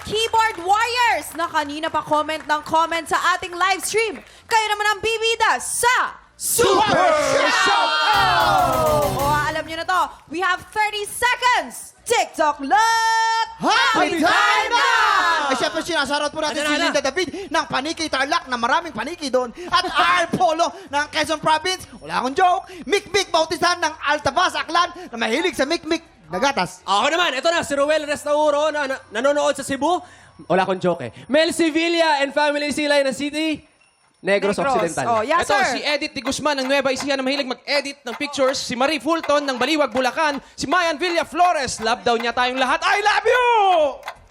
keyboard warriors na kanina pa comment ng comment sa ating live stream. Kayo naman ang bibida sa Super Shout! O, alam nyo na to, we have 30 seconds. TikTok Look! Happy time na! Ay, syempre, sinasarot po natin si Ano na? Linda David ng Paniki Tarlac na maraming paniki doon. At R. Polo ng Quezon Province, wala akong joke. Mikmik Bautisan ng Altabas, Aklan, na mahilig sa mikmik na gatas. Ako naman, ito na, si Ruel Restauro na nanonood sa Cebu. Wala akong joke eh. Mel Sevilla and family sila ng City. Negros Occidental. Oh, yes, Ito, sir. si Edith de Guzman ng Nueva Ecija na mahilig mag-edit ng pictures. Si Marie Fulton ng Baliwag, Bulacan. Si Mayan Villa Flores. Love daw niya tayong lahat. I love you!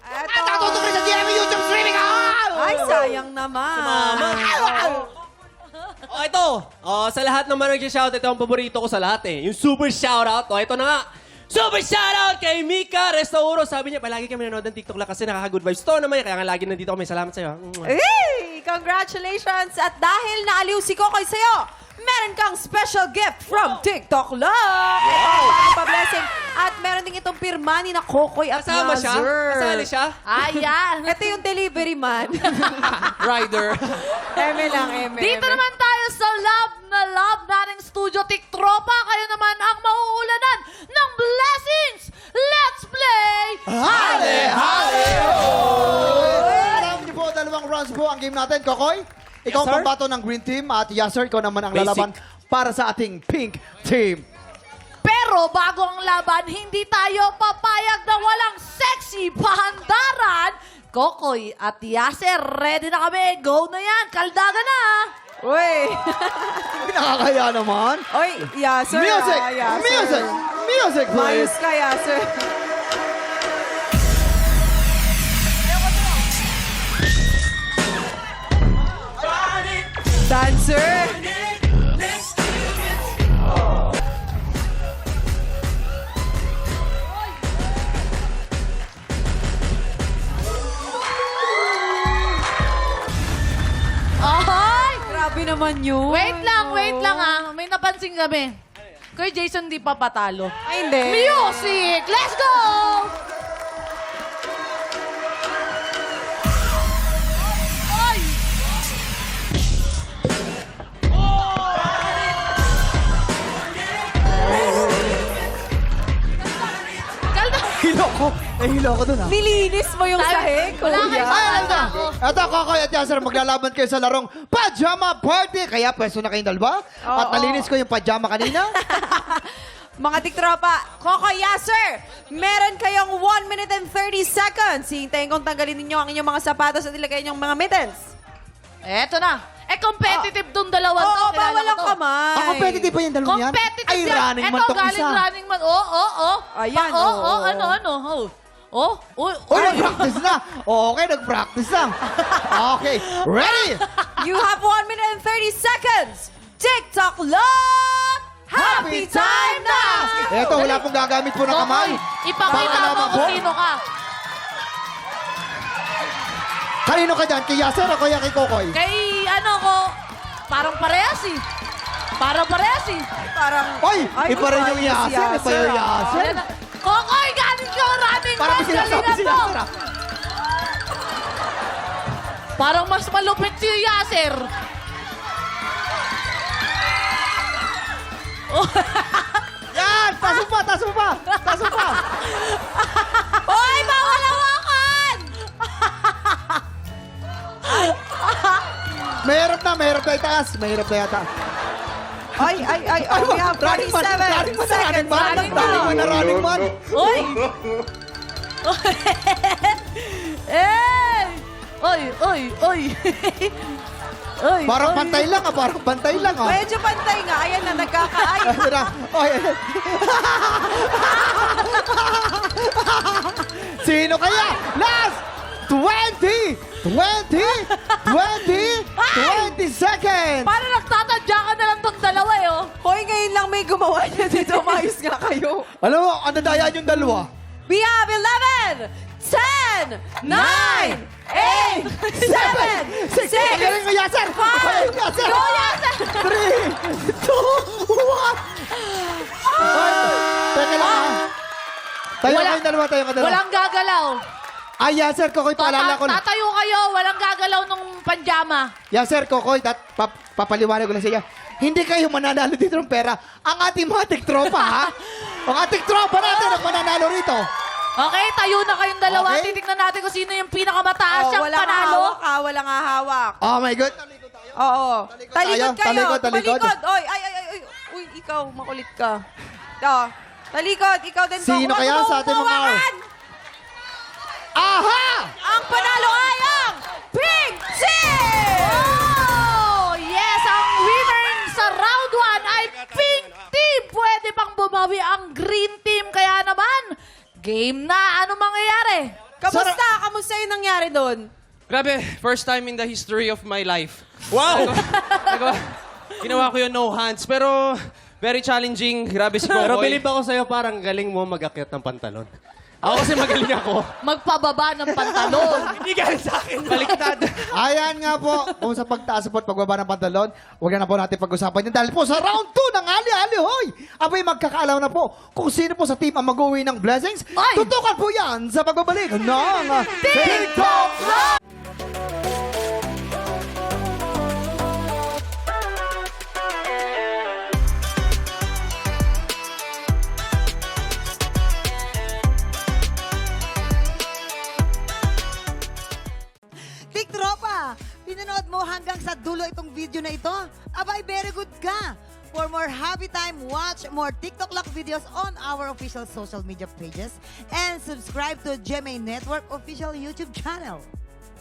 At nakatutok rin sa GMA YouTube streaming. Ay, sayang naman. Oh, ito. Oh, sa lahat ng mga nag-shout, ito ang paborito ko sa lahat eh. Yung super shoutout. Oh, ito na nga. Super shoutout kay Mika Restauro. Sabi niya, palagi kami nanonood ng TikTok lang kasi nakaka-good vibes. Ito naman, kaya nga lagi nandito kami. Salamat sa'yo. Hey! Congratulations! At dahil naaliw si Kokoy sa'yo, meron kang special gift from TikTok Look! Ito ang blessing. At meron din itong pirma ni na Kokoy at Kasama siya? Yazzer. Kasali siya? Ayan! Ito yung delivery man. Rider. eme lang, eme. Dito naman tayo sa love na love nating studio Tiktropa. Kayo naman ang mauulanan ng blessings. Let's play! Hale! Hale! Alam niyo po, dalawang rounds po ang game natin. Kokoy, ikaw ang sir. pambato ng green team at Yasser, ikaw naman ang Basic. lalaban para sa ating pink team. Pero bago ang laban, hindi tayo papayag na walang sexy pahandaran. Kokoy at Yasser, ready na kami. Go na yan. Kaldaga na. Uy! Nakakaya naman. Oy, Yazzer. Music! Yazzer. Music! Music, Mayos please! ka, Yazzer. Dancer! Ay! Grabe naman yun. Wait lang ah. May napansin kami. Kay Jason di pa patalo. Ay, hindi. Music! Let's go! Ay! Kalda! Hilo ko. Hilo ko dun, ha? Nilinis mo yung sahig, Wala kuya. kayo Ay, alam na. ako. Ito, Kokoy at Yasser, maglalaban kayo sa larong Pajama Party. Kaya pwesto na kayong dalawa. At Oo. nalinis ko yung pajama kanina. Mga tiktropa, Kokoy, Yazzer, meron kayong 1 minute and 30 seconds. Hintayin kong tanggalin ninyo ang inyong mga sapatos at ilagay inyong mga mittens. Eto na. Competitive tong dalawan to. Oo, Kilala bawal ko ang to. kamay. Competitive pa yung dalawang yan? Competitive Ay, yan. running man Eto, tong galing isa. running man. Oh. Ayan, oo. Oh, nag-practice na. Okay, nag-practice na. Okay, ready? You have 1 minute and 30 seconds. TikTok Look! Happy time na! Eto, wala pong gagamit po ng kamay. Ipakita Baka mo naman kung po. sino ka. Kanino ka dyan? Kay Yasser o kaya kay Kokoy? Kay ano ko, parang parehas eh. Parang parehas eh. Parang... Oy, iba rin yung si Yasser. Iba yung Yasser. Ayan na. Kokoy, galing ka running Parang man. sinasabi Galingan si mo. Yasser. ah. Parang mas malupit si Yasser. Yan! Taas mo pa! Taas mo pa! Taas mo pa! Hoy, bawal hawakan! Mahirap na itaas. Mahirap na yata. Ay, we have 47 Running seconds. man. Running man. Uy! Eh! Oy! Parang pantay lang ah. Parang pantay lang ah. Medyo pantay nga. Ayan na, nagkakaayos. Ito na. Oy. Sino kaya? Last 20 seconds! Parang nagtatadya ka na lang tong dalawa eh, oh. Hoy, ngayon lang may gumawa niya dito. Mayos nga kayo. Alam mo, ang nadayaan yung dalawa. We have 11, 10, 9, 8, 7, 6, Magaling mo, Yasser! Magaling mo, Yasser! Go, Yasser! 3, 2, 1! Teka lang ah. Tayo Wala- kayong dalawa, tayo ka dalawa. Walang gagalaw. Ay, yan, sir, Kokoy, paalala ko lang. Tatayo kayo, walang gagalaw ng panjama. Yan, sir, Kokoy, papaliwanag ko lang sa iyo. Hindi kayo mananalo dito ng pera. Ang ating mga tiktropa, ha? Ang ating tropa natin ang mananalo rito. Okay, tayo na kayong dalawa. Okay. Titignan natin kung sino yung pinakamataas siyang walang panalo. hawak ha, walang hahawak. Oh my God. Oo. Talikod tayo. Talikod. Oy, ay. Uy, ikaw, makulit ka. Talikod, ikaw din. Sino Huwag kaya mo sa ating mga- humawakan! Aha! Ang panalo ay ang Pink Team! Oh! Yes, ang winner sa round 1 ay Pink Team. Pwede pang bumawi ang Green Team. Kaya naman, game na. Ano mangyayari? Kamusta yung nangyari doon? Grabe, first time in the history of my life. Wow! Ginawa ko yung no hands, pero very challenging. Grabe si Pero Kokoy. bilib ako sa'yo, parang galing mo mag-akyat ng pantalon. Ako kasi magaling ako. Magpababa ng pantalon. Hindi galing sa akin. Baliktad. Ayan nga po, kung sa pagtaas po at pagbaba ng pantalon, huwag na po natin pag-usapan yan dahil po sa round 2 ng Ali Hoy! Abay, magkakaalam na po kung sino po sa team ang mag-uwi ng blessings. Ay! Tutukan po yan sa pagbabalik ng TikTok Live! Tiktropa, pinanood mo hanggang sa dulo itong video na ito? Abay, very good ka! For more happy time, watch more TikTok Lock videos on our official social media pages and subscribe to GMA Network official YouTube channel.